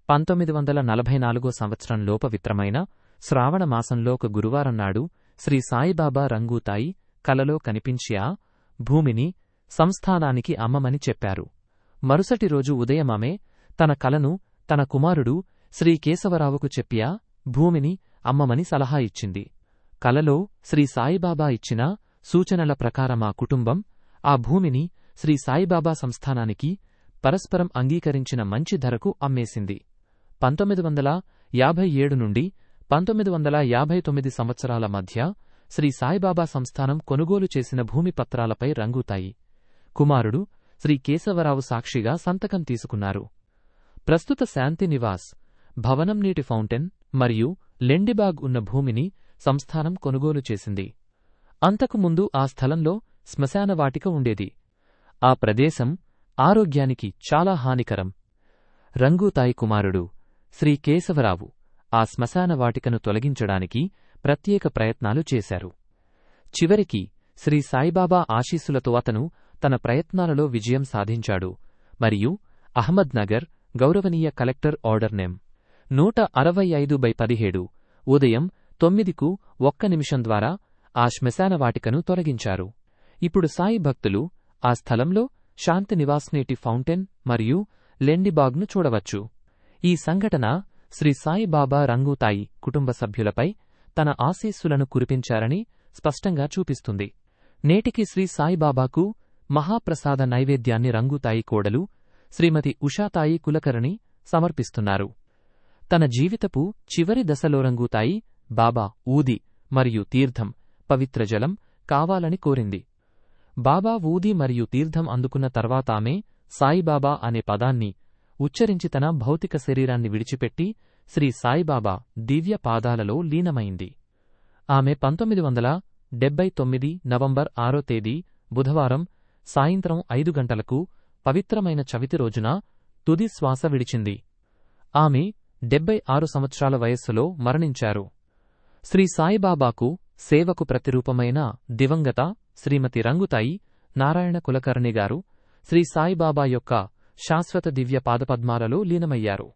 1944 సంవత్సరంలో పవిత్రమైన శ్రావణ మాసంలో ఒక గురువారం నాడు శ్రీ సాయిబాబా రంగూతాయి కలలో కనిపించి ఆ భూమిని సంస్థానానికి అమ్మమని చెప్పారు. మరుసటి రోజు ఉదయం ఆమె తన కలను తన కుమారుడు శ్రీ కేశవరావుకు చెప్పి ఆ భూమిని అమ్మమని సలహా ఇచ్చింది. కలలో శ్రీ సాయిబాబా ఇచ్చిన సూచనల ప్రకారం ఆ కుటుంబం ఆ భూమిని శ్రీ సాయిబాబా సంస్థానానికి పరస్పరం అంగీకరించిన మంచి ధరకు అమ్మేసింది. 1957 నుండి 1959 సంవత్సరాల మధ్య శ్రీ సాయిబాబా సంస్థానం కొనుగోలు చేసిన భూమి పత్రాలపై రంగూతాయి కుమారుడు శ్రీ కేశవరావు సాక్షిగా సంతకం తీసుకున్నారు. ప్రస్తుత శాంతి నివాస్ భవనం, నీటి ఫౌంటైన్ మరియు లెండిబాగ్ ఉన్న భూమిని సంస్థానం కొనుగోలు చేసింది. అంతకుముందు ఆ స్థలంలో శ్మశానవాటిక ఉండేది. ఆ ప్రదేశం ఆరోగ్యానికి చాలా హానికరం. రంగూతాయి కుమారుడు శ్రీ కేశవరావు ఆ శ్మశానవాటికను తొలగించడానికి ప్రత్యేక ప్రయత్నాలు చేశారు. చివరికి శ్రీ సాయిబాబా ఆశీస్సులతో అతను తన ప్రయత్నాలలో విజయం సాధించాడు మరియు అహ్మద్ నగర్ గౌరవనీయ కలెక్టర్ ఆర్డర్ నెం. 165/17 ఉదయం 9:01 ద్వారా ఆ శ్మశానవాటికను తొలగించారు. ఇప్పుడు సాయి భక్తులు ఆ స్థలంలో శాంతి నివాస్, నీటి ఫౌంటైన్ మరియు లెండిబాగ్ను చూడవచ్చు. ఈ సంఘటన శ్రీ సాయిబాబా రంగూతాయి కుటుంబ సభ్యులపై తన ఆశీస్సులను కురిపించారని స్పష్టంగా చూపిస్తుంది. నేటికి శ్రీ సాయిబాబాకు మహాప్రసాద నైవేద్యాన్ని రంగూతాయి కోడలు శ్రీమతి ఉషాతాయి కులకర్ణి సమర్పిస్తున్నారు. తన జీవితపు చివరి దశలో రంగూతాయి బాబా ఊది మరియు తీర్థం, పవిత్ర జలం కావాలని కోరింది. బాబా ఊది మరియు తీర్థం అందుకున్న తర్వాత ఆమె సాయిబాబా అనే పదాన్ని ఉచ్చరించి తన భౌతిక శరీరాన్ని విడిచిపెట్టి శ్రీ సాయిబాబా దివ్య పాదాలలో లీనమైంది. ఆమె 1979 నవంబర్ 6వ తేదీ బుధవారం సాయంత్రం 5 గంటలకు పవిత్రమైన చవితి రోజున తుది శ్వాస విడిచింది. ఆమె 76 సంవత్సరాల వయస్సులో మరణించారు. శ్రీ సాయిబాబాకు సేవకు ప్రతిరూపమైన దివంగత శ్రీమతి రంగూతాయి నారాయణ కులకర్ణి గారు శ్రీ సాయిబాబా యొక్క శాశ్వత దివ్య పాదపద్మాలలో లీనమయ్యారు.